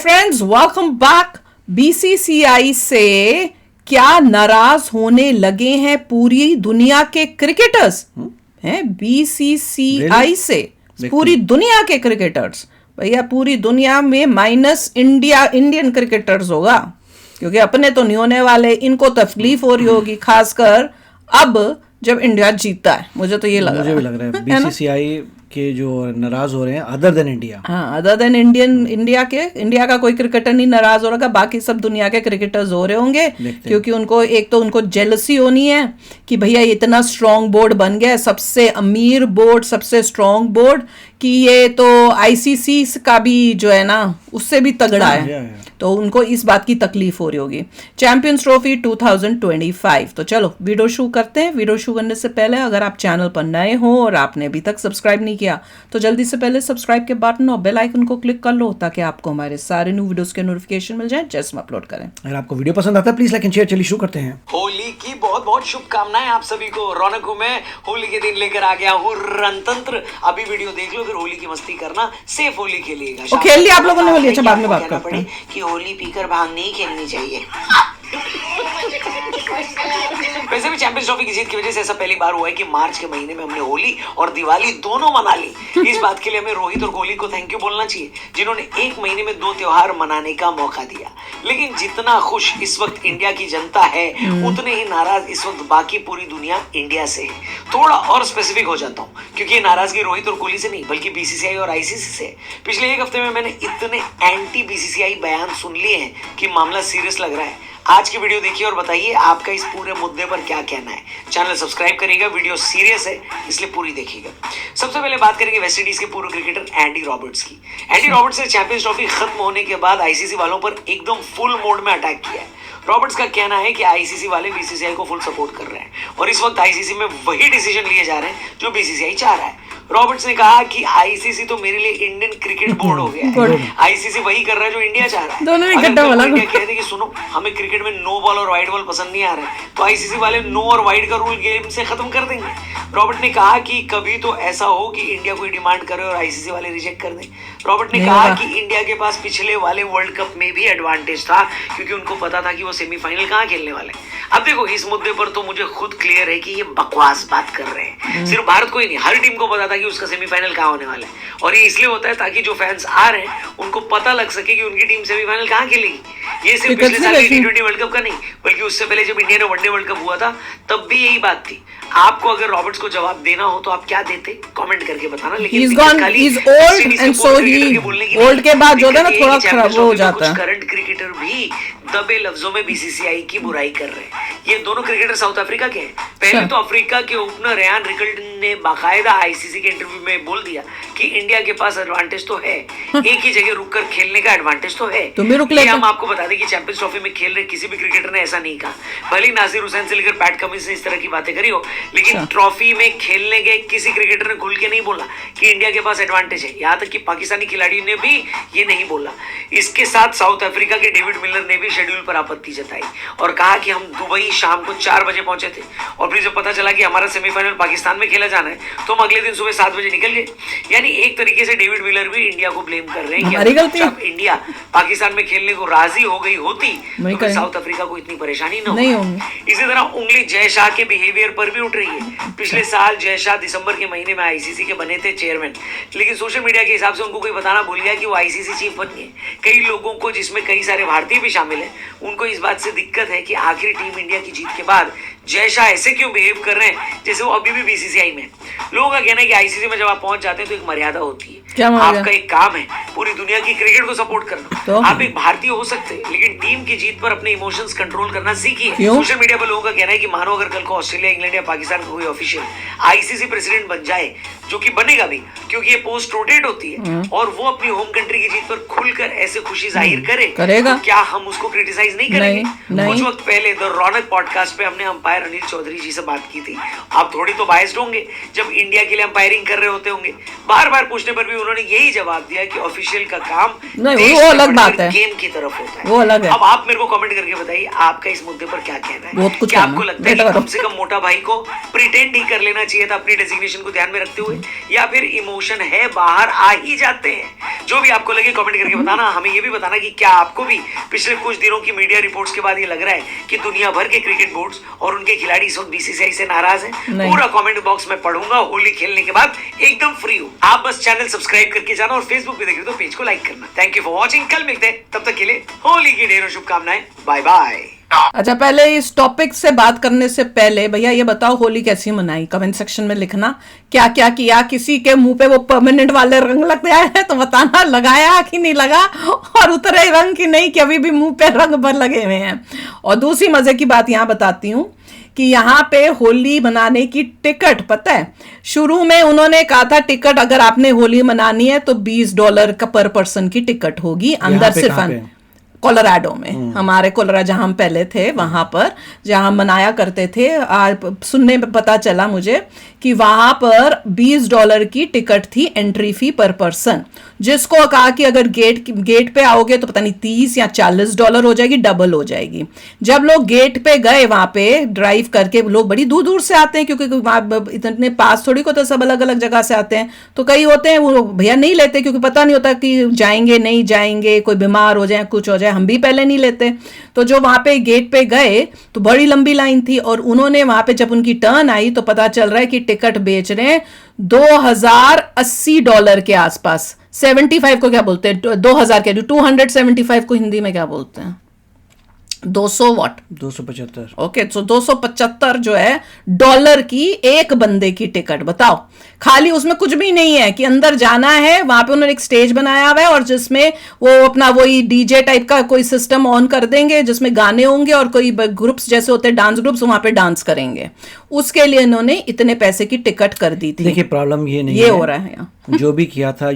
Friends, welcome back. BCCI से क्या नाराज होने लगे हैं पूरी दुनिया के क्रिकेटर्स? हैं बीसीसीआई से पूरी दुनिया के क्रिकेटर्स। भैया पूरी दुनिया में माइनस इंडियन क्रिकेटर्स होगा, क्योंकि अपने तो नहीं होने वाले। इनको तकलीफ हो रही होगी, खासकर अब जब इंडिया जीतता है। मुझे तो ये लग रहा है, मुझे भी लग रहा है बीसीसीआई के जो नाराज हो रहे हैं अदर देन इंडिया। हाँ, अदर देन इंडिया का कोई क्रिकेटर नहीं नाराज हो रहा, बाकी सब दुनिया के क्रिकेटर्स हो रहे होंगे, क्योंकि उनको एक तो उनको जेलसी होनी है कि भैया इतना स्ट्रांग बोर्ड बन गया, सबसे अमीर बोर्ड, सबसे स्ट्रांग बोर्ड, कि ये तो आईसीसी का भी जो है ना उससे भी तगड़ा है। तो उनको इस बात की तकलीफ हो रही होगी। Champions trophy 2025। तो चलो वीडियो शुरू करते हैं। वीडियो शुरू करने से पहले अगर आप चैनल पर नए हो और आपने अभी तक सब्सक्राइब नहीं किया तो जल्दी से पहले सब्सक्राइब के बटन और बेल आइकन को क्लिक कर लो, ताकि आपको हमारे सारे न्यू वीडियोस के नोटिफिकेशन मिल जाए जैसे हम अपलोड करें। अगर आपको वीडियो पसंद आता है प्लीज लाइक एंड शेयर। चलिए शुरू करते हैं। होली की बहुत बहुत शुभकामनाएं आप सभी को। रौनक हूं मैं, होली के दिन लेकर आ गया हूँ रणतंत्र। अभी वीडियो देख लो, फिर होली की मस्ती करना, सेफ होली खेलिएगा। खेल लिया आप लोगों ने होली? अच्छा, बाद में बात करते हैं कि होली पीकर भांग नहीं खेलनी चाहिए। वैसे भी चैंपियंस ट्रॉफी की जीत की वजह से ऐसा पहली बार हुआ है कि मार्च के महीने में हमने होली और दिवाली दोनों मना ली। इस बात के लिए हमें रोहित और कोहली को थैंक यू बोलना चाहिए, जिन्होंने एक महीने में 2 त्योहार मनाने का मौका दिया। लेकिन जितना खुश इस वक्त इंडिया की जनता है, उतने ही नाराज इस वक्त बाकी पूरी दुनिया इंडिया से है। थोड़ा और स्पेसिफिक हो जाता हूँ, क्योंकि ये नाराजगी रोहित और कोहली से नहीं बल्कि बीसीसीआई और आईसीसी से। पिछले एक हफ्ते में मैंने इतने एंटी बीसीसीआई बयान सुन लिए हैं कि मामला सीरियस लग रहा है। आज की वीडियो देखिए और बताइए आपका इस पूरे मुद्दे पर क्या कहना है। चैनल सब्सक्राइब करिएगा, वीडियो सीरियस है इसलिए पूरी देखिएगा। सबसे पहले बात करेंगे वेस्टइंडीज के पूर्व क्रिकेटर एंडी रॉबर्ट्स की। एंडी रॉबर्ट्स ने चैंपियंस ट्रॉफी खत्म होने के बाद आईसीसी वालों पर एकदम फुल मोड में अटैक किया है। रॉबर्ट्स का कहना है कि आईसीसी वाले बीसीसीआई को फुल सपोर्ट कर रहे हैं और इस वक्त आईसीसी में वही डिसीजन लिए जा रहे हैं जो बीसीसीआई चाह रहा है। रॉबर्ट्स ने कहा कि आईसीसी तो मेरे लिए इंडियन क्रिकेट बोर्ड हो गया है। आईसीसी वही कर रहा है जो इंडिया चाह रहा है। दोनों इकट्ठा वाला इंडिया कहते कि सुनो, हमें क्रिकेट में नो बॉल और वाइड बॉल पसंद नहीं आ रहा है, तो आईसीसी वाले नो और वाइड का रूल गेम से खत्म कर देंगे। रॉबर्ट ने कहा कि कभी तो ऐसा हो कि इंडिया कोई डिमांड करे और आईसीसी वाले रिजेक्ट कर दें। रॉबर्ट ने कहा कि इंडिया के पास पिछले वाले वर्ल्ड कप में भी एडवांटेज था, क्योंकि उनको पता था कि वो सेमीफाइनल कहाँ खेलने वाले। अब देखो, इस मुद्दे पर तो मुझे खुद क्लियर है कि ये बकवास बात कर रहे हैं। सिर्फ भारत को ही नहीं, हर टीम को पता था कि उसका सेमीफाइनल कहाँ होने वाला है। और ये इसलिए होता है ताकि जो फैंस आ रहे हैं उनको पता लग सके कि उनकी टीम सेमीफाइनल कहाँ खेलेगी। ये सिर्फ पिछले साल के T20 वर्ल्ड कप का नहीं, बल्कि उससे पहले जब इंडिया ने वनडे वर्ल्ड कप हुआ था तब भी यही बात थी। आपको अगर रॉबर्ट्स को जवाब देना हो तो आप क्या देते, कमेंट करके बताना। लेकिन ओल्ड के बाद जो है ना थोड़ा खराब हो जाता है। करंट क्रिकेटर भी दबे लफ्जों में बीसीसीआई की बुराई कर रहे हैं। ये दोनों क्रिकेटर साउथ अफ्रीका के हैं। पहले तो अफ्रीका के ओपनर रेयान रिकल्टन ने बाकायदा आईसीसी के इंटरव्यू में बोल दिया कि इंडिया के पास एडवांटेज तो है, एक ही जगह रुककर खेलने का एडवांटेज तो है। तुम भी रुक लेते। हम आपको बता दें कि चैंपियंस ट्रॉफी में खेल रहे किसी भी क्रिकेटर ने ऐसा नहीं कहा। भले नासिर हुसैन से लेकर पैट कमिंस ने इस तरह की बातें करी हो, लेकिन ट्रॉफी में खेलने गए किसी क्रिकेटर ने खुल के नहीं बोला कि इंडिया के पास एडवांटेज है। यहाँ तक कि पाकिस्तानी खिलाड़ियों ने भी ये नहीं बोला। इसके साथ साउथ अफ्रीका के डेविड मिलर ने भी शेड्यूल पर आपत्ति जताई और कहा कि हम दुबई शाम को 4 बजे पहुंचे थे और फिर जब पता चला कि हमारा सेमीफाइनल पाकिस्तान में खेला जाना है तो हम अगले दिन सुबह 7 बजे निकल गए। यानी एक तरीके से डेविड मिलर भी इंडिया को ब्लेम कर रहे हैं कि जब इंडिया पाकिस्तान में खेलने को राजी हो गई होती तो फिर साउथ अफ्रीका को इतनी परेशानी न हो। इसी तरह उंगली जय शाह के बिहेवियर पर भी उठ रही है। पिछले साल जय शाह दिसंबर के महीने में आईसीसी के बने थे चेयरमैन, लेकिन सोशल मीडिया के हिसाब से उनको कोई बताना भूल गया कि वो आईसीसी चीफ बन गए। कई लोगों को, जिसमें कई सारे भारतीय भी शामिल हैं, उनको इस बात से दिक्कत है कि आखिर टीम इंडिया की जीत के बाद जय शाह ऐसे क्यों बिहेव कर रहे हैं जैसे वो अभी भी बीसीसीआई में। लोगों का कहना है कि आईसीसी में जब आप पहुंच जाते हैं तो एक मर्यादा होती है। आपका एक काम है पूरी दुनिया की क्रिकेट को सपोर्ट करना। तो आप एक भारतीय हो सकते हैं, लेकिन टीम की जीत पर अपने इमोशंस कंट्रोल करना सीखिए। सोशल मीडिया पर लोगों का कहना है कि मानो अगर कल को ऑस्ट्रेलिया, इंग्लैंड या पाकिस्तान का कोई ऑफिशियल आईसीसी प्रेसिडेंट बन जाए, जो कि बनेगा भी क्योंकि ये पोस्ट रोटेट होती है, और वो अपनी होम कंट्री की जीत पर खुलकर ऐसे खुशी जाहिर करेगा, तो क्या हम उसको क्रिटिसाइज नहीं करेंगे? कुछ वक्त पहले द रौनक पॉडकास्ट पे हमने अंपायर अनिल चौधरी जी से बात की थी, आप थोड़ी तो बायस्ड होंगे जब इंडिया के लिए अंपायरिंग कर रहे होते होंगे। बार बार पूछने पर भी उन्होंने यही जवाब दिया कि ऑफिशियल का काम नहीं, वो अलग बात है, गेम की तरफ होता है, वो अलग है। अब आप मेरे को कमेंट करके बताइए आपका इस मुद्दे पर क्या कहना है। बहुत कुछ क्या आपको लगता है कि बेटा कम से कम मोटा भाई को प्रिटेंड ही कर लेना चाहिए था अपनी डेजिग्नेशन को ध्यान में रखते हुए, या फिर इमोशन है बाहर आ ही जाते हैं? जो भी आपको लगे कमेंट करके बताना। हमें ये भी बताना कि क्या आपको भी पिछले कुछ दिनों की मीडिया रिपोर्ट्स के बाद ये लग रहा है कि दुनिया भर के क्रिकेट बोर्ड्स और उनके खिलाड़ी इस वक्त बीसीसीआई से नाराज हैं? पूरा कमेंट बॉक्स में पढ़ूंगा होली खेलने के बाद, एकदम फ्री हो। आप बस चैनल सब्सक्राइब करके जाना और फेसबुक पे देख रहे हो तो पेज को लाइक करना। थैंक यू फॉर वॉचिंग, कल मिलते हैं, तब तक के लिए होली की ढेरों शुभकामनाएं, बाय बाय। अच्छा, पहले इस टॉपिक से बात करने से पहले भैया ये बताओ होली कैसी मनाई, कमेंट सेक्शन में लिखना। क्या क्या किया, किसी के मुंह पे वो परमानेंट वाले रंग लगते हैं तो बताना, लगाया कि नहीं लगा, और उतरे रंग की नहीं कि अभी भी मुंह पे रंग भर लगे हुए हैं। और दूसरी मजे की बात यहाँ बताती हूँ कि यहाँ पे होली मनाने की टिकट, पता है शुरू में उन्होंने कहा था टिकट अगर आपने होली मनानी है तो $20 का पर पर्सन की टिकट होगी, अंदर सिर्फ कोलोराडो में, हमारे कोलोराडो जहां हम पहले थे वहां पर जहां हम मनाया करते थे। सुनने में पता चला मुझे कि वहां पर $20 की टिकट थी एंट्री फी पर पर्सन, जिसको कहा कि अगर गेट पे आओगे तो पता नहीं $30 या $40 हो जाएगी, डबल हो जाएगी। जब लोग गेट पे गए वहां पे ड्राइव करके, लोग बड़ी दूर दूर से आते हैं क्योंकि वहां इतने पास थोड़ी को, तो सब अलग अलग जगह से आते हैं, तो कई होते हैं वो भैया नहीं लेते क्योंकि पता नहीं होता कि जाएंगे नहीं जाएंगे, कोई बीमार हो जाए कुछ हो जाए, हम भी पहले नहीं लेते। तो जो वहां पे गेट पे गए तो बड़ी लंबी लाइन थी, और उन्होंने वहां पे जब उनकी टर्न आई तो पता चल रहा है कि टिकट बेच रहे हैं $2080 के आसपास। 75 को क्या बोलते हैं, 2000 के 275 को हिंदी में क्या बोलते हैं, 275। ओके, तो 275 जो है डॉलर की एक बंदे की टिकट। बताओ, खाली उसमें कुछ भी नहीं है कि अंदर जाना है, वहां पे उन्होंने एक स्टेज बनाया हुआ है और जिसमें वो अपना वही डीजे टाइप का कोई सिस्टम ऑन कर देंगे जिसमें गाने होंगे और कोई ग्रुप्स जैसे होते हैं डांस ग्रुप्स वहां पे डांस करेंगे। उसके लिए इन्होंने इतने पैसे की टिकट कर दी थी। देखिए प्रॉब्लम ये नहीं ये हो रहा है यहाँ। जो भी किया था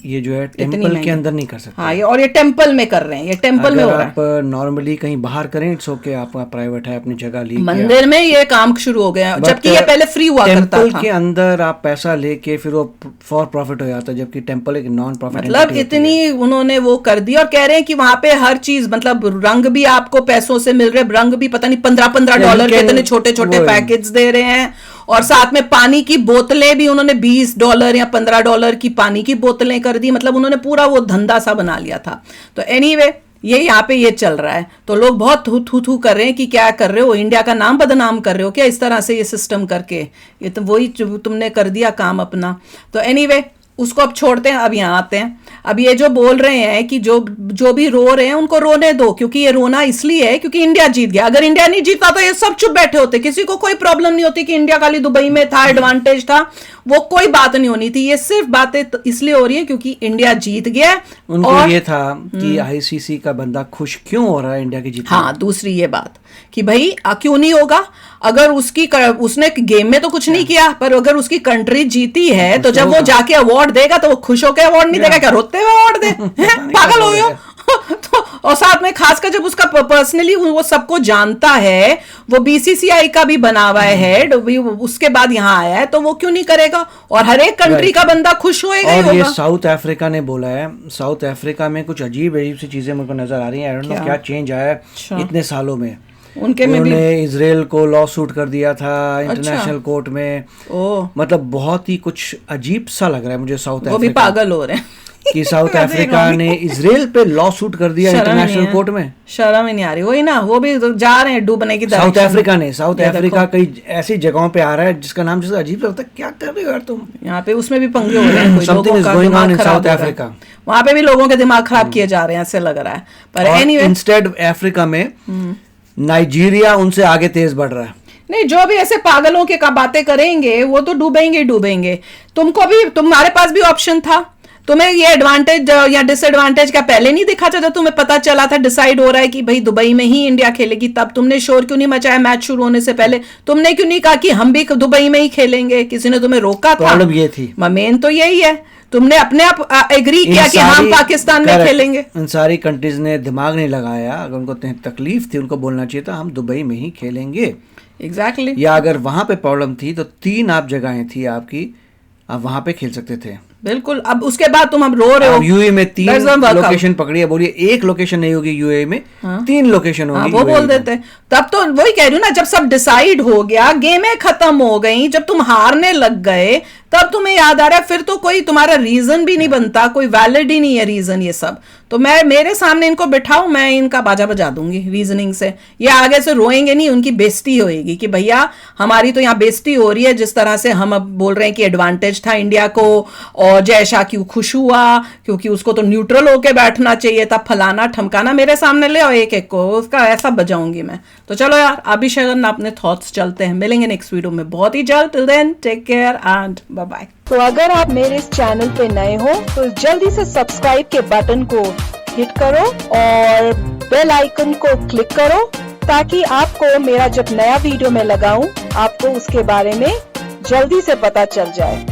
ये जो है टेम्पल के अंदर नहीं कर सकते। हाँ, और ये टेम्पल में कर रहे हैं, ये टेम्पल में हो रहा है। आप नॉर्मली कहीं बाहर करें इट्स ओके, आपका प्राइवेट है, अपनी जगह ली, मंदिर में ये काम शुरू हो गया, जबकि ये पहले फ्री हुआ करता था। टेम्पल के अंदर आप पैसा लेके फिर वो फॉर प्रॉफिट हो जाता है, जबकि टेम्पल एक नॉन प्रॉफिट, मतलब इतनी उन्होंने वो कर दी। और कह रहे हैं कि वहां पे हर चीज, मतलब रंग भी आपको पैसों से मिल रहे, रंग भी पता नहीं $15 के इतने छोटे छोटे पैकेज दे रहे हैं, और साथ में पानी की बोतलें भी उन्होंने $20 या $15 की पानी की बोतलें कर दी। मतलब उन्होंने पूरा वो धंधा सा बना लिया था। तो एनीवे ये यहाँ पे ये चल रहा है, तो लोग बहुत थू कर रहे हैं कि क्या कर रहे हो, इंडिया का नाम बदनाम कर रहे हो क्या इस तरह से ये सिस्टम करके, ये तो वही तुमने कर दिया काम अपना। तो एनीवे उसको अब छोड़ते हैं, अब यहाँ आते हैं। अब ये जो बोल रहे हैं कि जो भी रो रहे हैं उनको रोने दो, क्योंकि ये रोना इसलिए है क्योंकि इंडिया जीत गया। अगर इंडिया नहीं जीता तो ये सब चुप बैठे होते, किसी को कोई प्रॉब्लम नहीं होती कि इंडिया खाली दुबई में था, एडवांटेज था, वो कोई बात नहीं होनी थी। ये सिर्फ बातें इसलिए हो रही है क्योंकि इंडिया जीत गया। उनको और ये था कि आईसीसी का बंदा खुश क्यों हो रहा है इंडिया की जीत। हाँ, दूसरी ये बात कि भाई क्यों नहीं होगा, अगर उसने गेम में तो कुछ नहीं किया, पर अगर उसकी कंट्री जीती है तो जब वो जाके अवार्ड देगा तो वो खुश होकर अवार्ड नहीं देगा क्या, रोते हुए अवार्ड दे? पागल हो गए हो? तो और साथ में खासकर जब उसका पर्सनली वो सबको जानता है, वो बीसीसीआई का भी बना हुआ है हेड, उसके बाद यहाँ आया है, तो वो क्यों नहीं करेगा? और हर एक कंट्री का बंदा खुश होएगा ही होगा। ये साउथ अफ्रीका ने बोला है, साउथ अफ्रीका में कुछ अजीब सी चीजें मुझको नजर आ रही है, आई डोंट नो क्या चेंज आया है इतने सालों में। उन्होंने इजराइल को लॉ सूट कर दिया था इंटरनेशनल कोर्ट में। मतलब बहुत ही कुछ अजीब सा लग रहा है मुझे साउथ अफ्रीका। वो भी पागल हो रहे हैं कि साउथ अफ्रीका ने इजराइल पे लॉ सूट कर दिया इंटरनेशनल कोर्ट में। शर्म ही नहीं आ रही, वही ना, वो भी जा रहे हैं डूबने की साउथ अफ्रीका कई ऐसी जगहों पे आ रहा है जिसका नाम जैसे अजीब लगता है, क्या कर रहे हो यार तुम यहाँ पे? उसमें भी पंगे हो रहे हैं, something is going on in south Africa. वहां पे भी लोगों के दिमाग खराब किए जा रहे हैं, ऐसे लग रहा है। पर एनीवे इंस्टेड अफ्रीका में नाइजीरिया उनसे आगे तेज बढ़ रहा है। नहीं, जो भी ऐसे पागलों के बातें करेंगे वो तो डूबेंगे। तुमको भी, तुम्हारे पास भी ऑप्शन था, तुम्हें ये एडवांटेज या डिसएडवांटेज क्या पहले नहीं दिखा था? जब तुम्हें पता चला था, डिसाइड हो रहा है कि भाई दुबई में ही इंडिया खेलेगी, तब तुमने शोर क्यों नहीं मचाया? मैच शुरू होने से पहले तुमने क्यों नहीं कहा कि हम भी दुबई में ही खेलेंगे? किसी ने तुम्हें रोका था? प्रॉब्लम ये थी, मेन तो यही है, तुमने अपने आप एग्री किया कि हम पाकिस्तान में खेलेंगे। इन सारी कंट्रीज ने दिमाग नहीं लगाया, अगर उनको तकलीफ थी उनको बोलना चाहिए था हम दुबई में ही खेलेंगे। एग्जैक्टली। या अगर वहां पे प्रॉब्लम थी तो 3 आप जगहें थी आपकी, आप वहां पे खेल सकते थे। बिल्कुल। अब उसके बाद तुम अब रो रहे हो। यूए में 3 लोकेशन पकड़ी है, बोलिए 1 लोकेशन नहीं होगी यूए में, 3 लोकेशन होगी। वो बोल देते। तब तो वही कह रही हूँ ना, जब सब डिसाइड हो गया, गेमें खत्म हो गई, जब तुम हारने लग गए, तब तुम्हें याद आ रहा है, फिर तो कोई तुम्हारा रीजन भी नहीं बनता, कोई वैलिड ही नहीं है रीजन ये सब। तो मैं मेरे सामने इनको बिठाऊं, मैं इनका बाजा बजा दूंगी रीजनिंग से। ये आगे से रोएंगे नहीं, उनकी बेइज्जती होएगी कि भैया हमारी तो यहाँ बेइज्जती हो रही है, जिस तरह से हम अब बोल रहे हैं कि एडवांटेज था इंडिया को, और जय शाह क्यों खुश हुआ, क्योंकि उसको तो न्यूट्रल होके बैठना चाहिए था, फलाना ठमकाना। मेरे सामने ले आओ एक एक को, उसका ऐसा बजाऊंगी मैं। तो चलो यार, अभी शगन अपने थॉट्स चलते हैं, मिलेंगे नेक्स्ट वीडियो में बहुत ही जल्द। Till then take care and bye bye. तो अगर आप मेरे इस चैनल पे नए हो तो जल्दी से सब्सक्राइब के बटन को हिट करो और बेल आइकन को क्लिक करो, ताकि आपको मेरा जब नया वीडियो मैं लगाऊं, आपको उसके बारे में जल्दी से पता चल जाए।